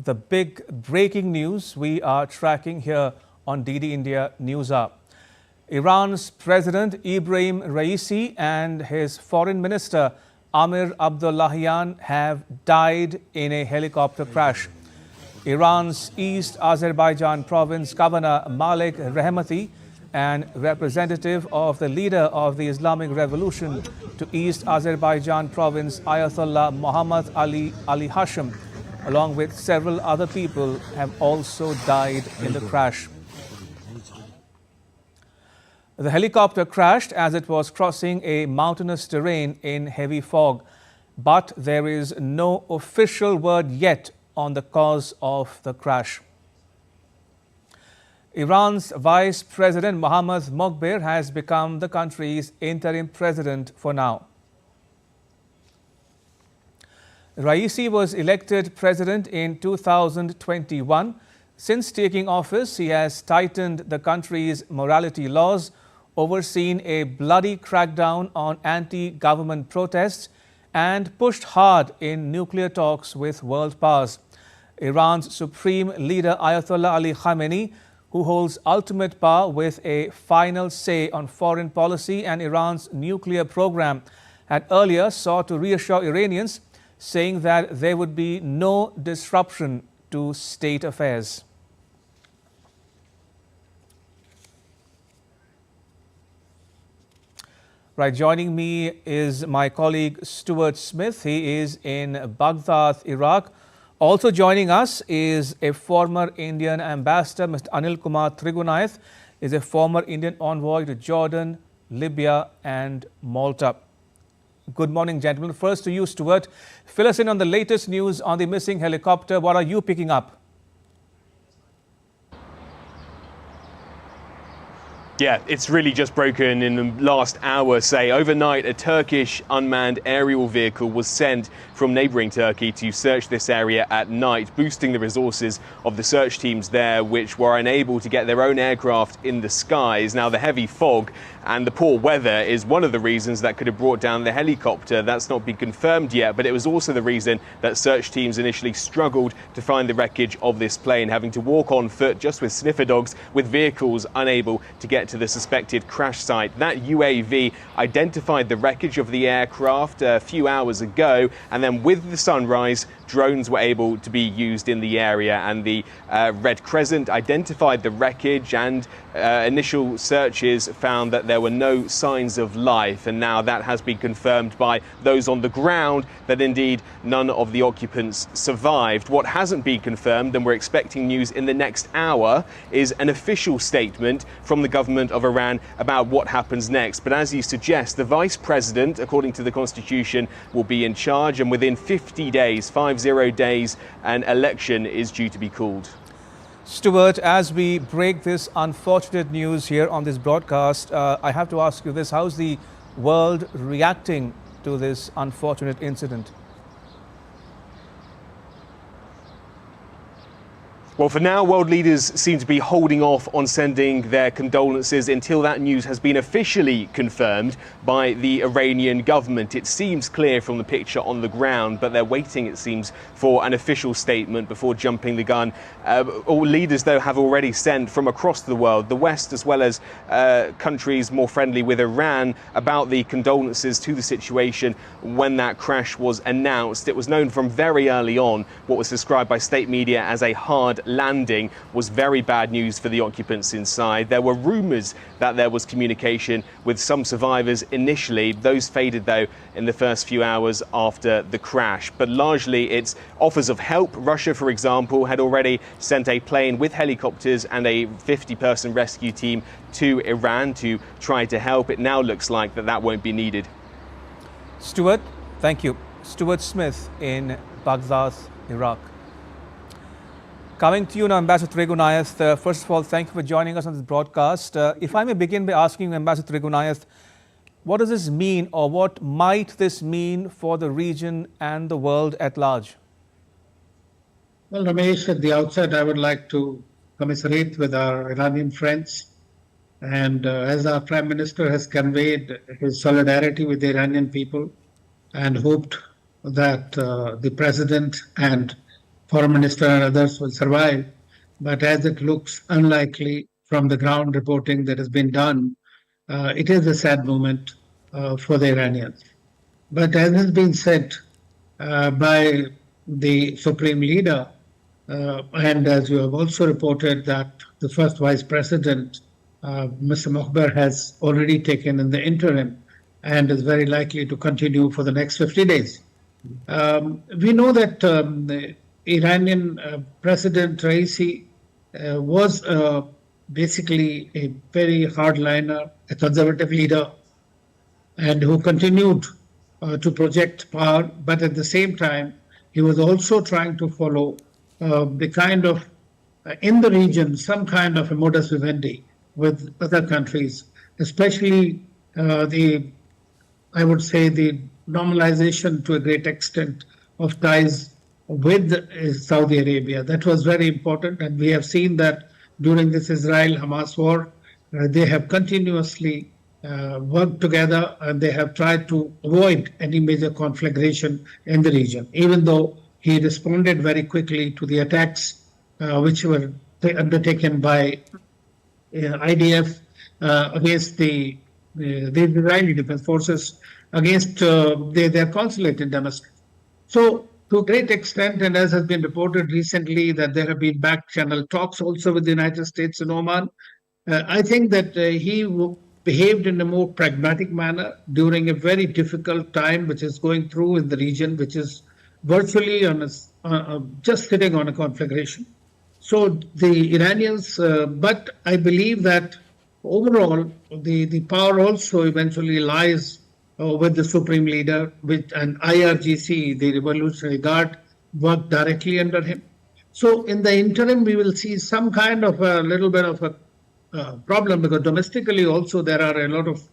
the big breaking news we are tracking here on DD India News Hour. Iran's President Ebrahim Raisi and his Foreign Minister Amir Abdullahian have died in a helicopter crash. Iran's East Azerbaijan province governor Malik Rahmati and representative of the leader of the Islamic Revolution to East Azerbaijan province Ayatollah Muhammad Ali Hashim, along with several other people, have also died in the crash. The helicopter crashed as it was crossing a mountainous terrain in heavy fog, but there is no official word yet on the cause of the crash. Iran's Vice President Mohammad Moghber has become the country's interim president for now. Raisi was elected president in 2021. Since taking office, he has tightened the country's morality laws, overseen a bloody crackdown on anti-government protests, and pushed hard in nuclear talks with world powers. Iran's supreme leader Ayatollah Ali Khamenei, who holds ultimate power with a final say on foreign policy and Iran's nuclear program, had earlier sought to reassure Iranians, saying that there would be no disruption to state affairs. Right, joining me is my colleague Stuart Smith. He is in Baghdad, Iraq. Also joining us is a former Indian ambassador, Mr. Anil Kumar Trigunath, is a former Indian envoy to Jordan, Libya and Malta. Good morning, gentlemen. First to you, Stuart. Fill us in on the latest news on the missing helicopter. What are you picking up? Yeah, it's really just broken in the last hour, say. Overnight, a Turkish unmanned aerial vehicle was sent from neighbouring Turkey to search this area at night, boosting the resources of the search teams there, which were unable to get their own aircraft in the skies. Now, the heavy fog and the poor weather is one of the reasons that could have brought down the helicopter. That's not been confirmed yet, but it was also the reason that search teams initially struggled to find the wreckage of this plane, having to walk on foot just with sniffer dogs, with vehicles unable to get to the suspected crash site. That UAV identified the wreckage of the aircraft a few hours ago, and then with the sunrise, drones were able to be used in the area, and the Red Crescent identified the wreckage, and initial searches found that there were no signs of life, and now that has been confirmed by those on the ground that indeed none of the occupants survived. What hasn't been confirmed, and we're expecting news in the next hour, is an official statement from the government of Iran about what happens next. But as you suggest, the vice president, according to the constitution, will be in charge, and within 50 days, 50 days, an election is due to be called. Stuart, as we break this unfortunate news here on this broadcast, I have to ask you this: how's the world reacting to this unfortunate incident? Well, for now, world leaders seem to be holding off on sending their condolences until that news has been officially confirmed by the Iranian government. It seems clear from the picture on the ground, but they're waiting, it seems, for an official statement before jumping the gun. All leaders, though, have already sent from across the world, the West as well as countries more friendly with Iran, about the condolences to the situation when that crash was announced. It was known from very early on what was described by state media as a hard landing was very bad news for the occupants inside. There were rumours that there was communication with some survivors initially. Those faded, though, in the first few hours after the crash. But largely, it's offers of help. Russia, for example, had already sent a plane with helicopters and a 50-person rescue team to Iran to try to help. It now looks like that won't be needed. Stuart, thank you. Stuart Smith in Baghdad, Iraq. Coming to you now, Ambassador Trigunath. First of all, thank you for joining us on this broadcast. If I may begin by asking you, Ambassador Trigunath, what does this mean, or what might this mean for the region and the world at large? Well, Ramesh, at the outset, I would like to commiserate with our Iranian friends. And as our Prime Minister has conveyed his solidarity with the Iranian people and hoped that the President and foreign minister and others will survive. But as it looks unlikely from the ground reporting that has been done, it is a sad moment for the Iranians. But as has been said by the Supreme Leader, and as you have also reported that the first Vice President, Mr. Mokhber, has already taken in the interim and is very likely to continue for the next 50 days. We know that the Iranian President Raisi was basically a very hardliner, a conservative leader, and who continued to project power, but at the same time, he was also trying to follow the kind of, in the region, some kind of a modus vivendi with other countries, especially I would say, the normalization to a great extent of ties with Saudi Arabia. That was very important, and we have seen that during this Israel-Hamas war, they have continuously worked together, and they have tried to avoid any major conflagration in the region, even though he responded very quickly to the attacks which were undertaken by IDF against the Israeli Defense Forces against their consulate in Damascus. So, to a great extent, and as has been reported recently, that there have been back-channel talks also with the United States and Oman, I think that he behaved in a more pragmatic manner during a very difficult time which is going through in the region, which is virtually on just sitting on a conflagration. So the Iranians, but I believe that overall the power also eventually lies with the Supreme Leader, and IRGC, the Revolutionary Guard, worked directly under him. So in the interim, we will see some kind of a little bit of a problem, because domestically also there are a lot of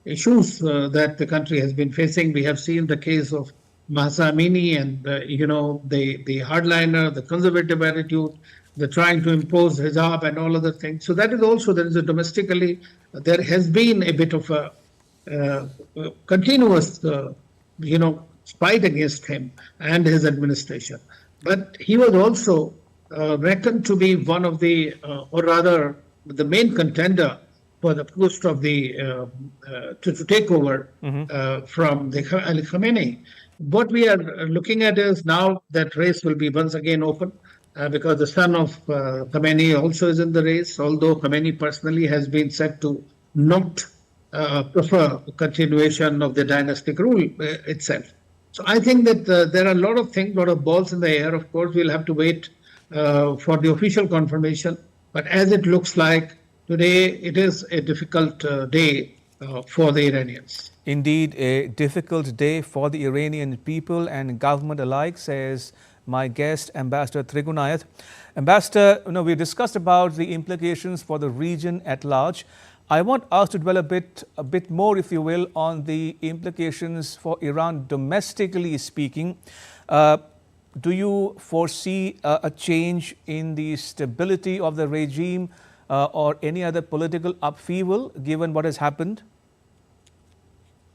issues that the country has been facing. We have seen the case of Mahsa Amini and, the hardliner, the conservative attitude, the trying to impose hijab and all other things. So that is also, there is a domestically, there has been a bit of a continuous, fight against him and his administration. But he was also reckoned to be one of the, or rather, the main contender for the post of the to take over from the Ali Khamenei. What we are looking at is now that race will be once again open because the son of Khamenei also is in the race, although Khamenei personally has been said to not prefer continuation of the dynastic rule itself. So I think that there are a lot of things, a lot of balls in the air. Of course, we'll have to wait for the official confirmation. But as it looks like today, it is a difficult day for the Iranians. Indeed, a difficult day for the Iranian people and government alike, says my guest, Ambassador Trigunayat. Ambassador, we discussed about the implications for the region at large. I want us to dwell a bit more, if you will, on the implications for Iran domestically speaking. Do you foresee a change in the stability of the regime or any other political upheaval given what has happened?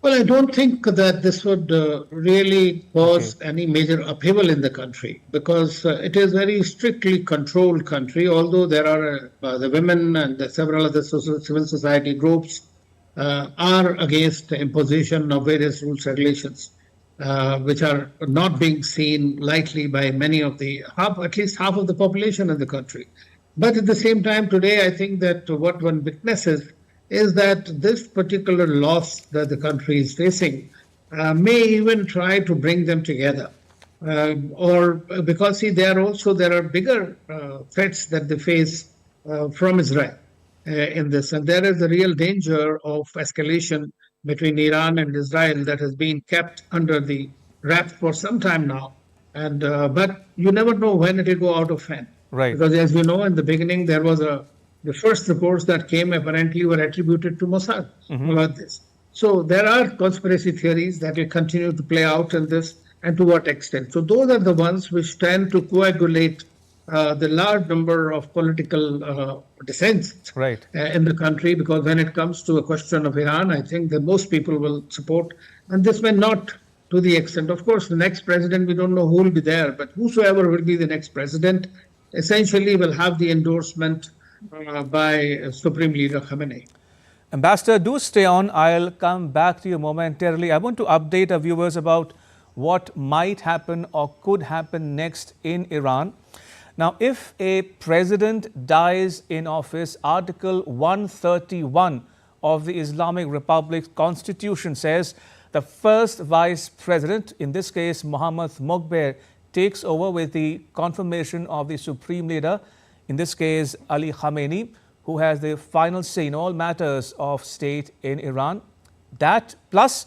Well, I don't think that this would really cause any major upheaval in the country, because it is a very strictly controlled country, although there are the women and several other civil society groups are against the imposition of various rules, regulations, which are not being seen lightly by many of the, at least half of the population in the country. But at the same time, today, I think that what one witnesses is that this particular loss that the country is facing may even try to bring them together. Or because, see, there are bigger threats that they face from Israel in this. And there is a real danger of escalation between Iran and Israel that has been kept under the wraps for some time now. And but you never know when it will go out of hand. Right. Because as you know, in the beginning, there was the first reports that came apparently were attributed to Mossad about this. So there are conspiracy theories that will continue to play out in this, and to what extent. So those are the ones which tend to coagulate the large number of political dissents in the country, because when it comes to a question of Iran, I think that most people will support, and this may not to the extent, of course, the next president, we don't know who will be there, but whosoever will be the next president essentially will have the endorsement by Supreme Leader Khamenei. Ambassador, do stay on. I'll come back to you momentarily. I want to update our viewers about what might happen or could happen next in Iran. Now, if a president dies in office, Article 131 of the Islamic Republic's constitution says the first vice president, in this case Mohammad Moghber, takes over with the confirmation of the supreme leader, in this case Ali Khamenei, who has the final say in all matters of state in Iran. That plus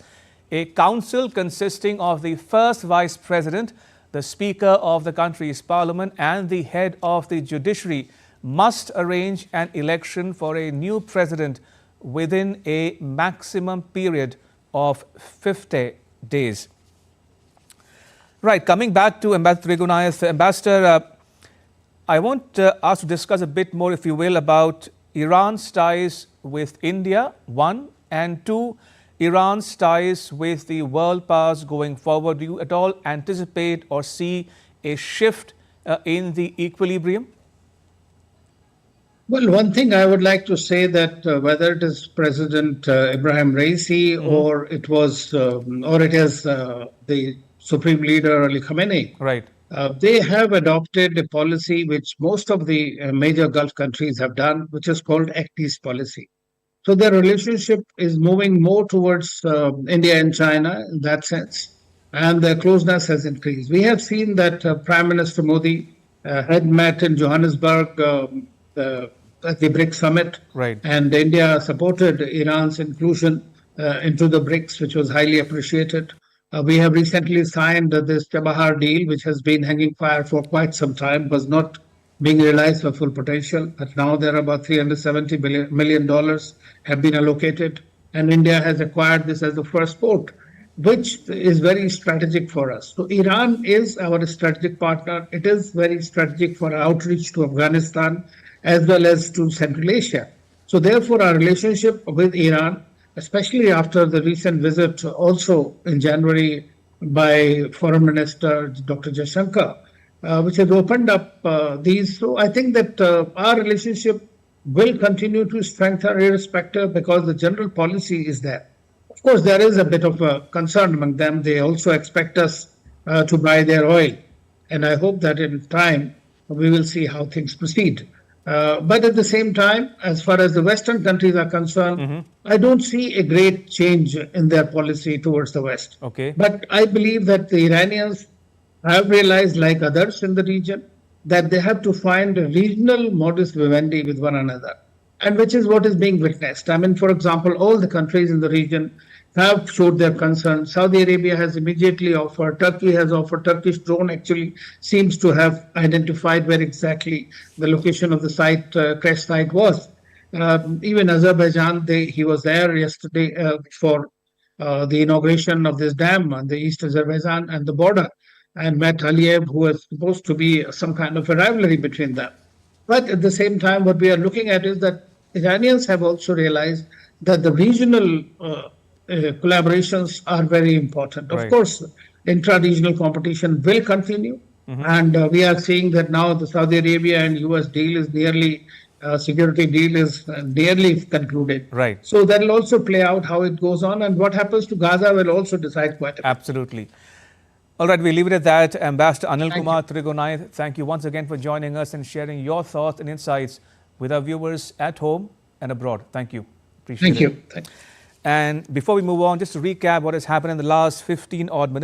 a council consisting of the first vice president, the speaker of the country's parliament and the head of the judiciary must arrange an election for a new president within a maximum period of 50 days. Right, coming back to Ambassador Trigunayat. Ambassador, I want us to discuss a bit more, if you will, about Iran's ties with India, one, and two, Iran's ties with the world powers going forward. Do you at all anticipate or see a shift in the equilibrium? Well, one thing I would like to say that whether it is President Ebrahim Raisi or it is the Supreme Leader Ali Khamenei, right? They have adopted a policy which most of the major Gulf countries have done, which is called Act East policy. So their relationship is moving more towards India and China in that sense, and their closeness has increased. We have seen that Prime Minister Modi had met in Johannesburg at the BRICS summit, right, and India supported Iran's inclusion into the BRICS, which was highly appreciated. We have recently signed this Chabahar deal, which has been hanging fire for quite some time, was not being realized for full potential. But now there are about $370 million have been allocated, and India has acquired this as the first port, which is very strategic for us. So Iran is our strategic partner. It is very strategic for our outreach to Afghanistan as well as to Central Asia. So therefore, our relationship with Iran, especially after the recent visit also in January by Foreign Minister Dr. Jaishankar, which has opened up these. So I think that our relationship will continue to strengthen irrespective, because the general policy is there. Of course, there is a bit of a concern among them. They also expect us to buy their oil. And I hope that in time we will see how things proceed. But at the same time, as far as the Western countries are concerned, I don't see a great change in their policy towards the West. Okay. But I believe that the Iranians have realized, like others in the region, that they have to find a regional modus vivendi with one another, and which is what is being witnessed. I mean, for example, all the countries in the region have showed their concern. Saudi Arabia has immediately offered, Turkey has offered, Turkish drone actually seems to have identified where exactly the location of the site, crash site was. Even Azerbaijan, he was there yesterday for the inauguration of this dam on the East Azerbaijan and the border, and met Aliyev, who was supposed to be some kind of a rivalry between them. But at the same time, what we are looking at is that Iranians have also realized that the regional collaborations are very important. Right. Of course, intra-regional competition will continue. And we are seeing that now the Saudi Arabia and US deal is nearly, security deal is nearly concluded. Right. So that will also play out how it goes on, and what happens to Gaza will also decide quite a bit. Absolutely. All right, we leave it at that. Ambassador Anil Kumar Trigunayat, thank you once again for joining us and sharing your thoughts and insights with our viewers at home and abroad. Thank you. Appreciate it. Thank you. And before we move on, just to recap what has happened in the last 15 odd minutes.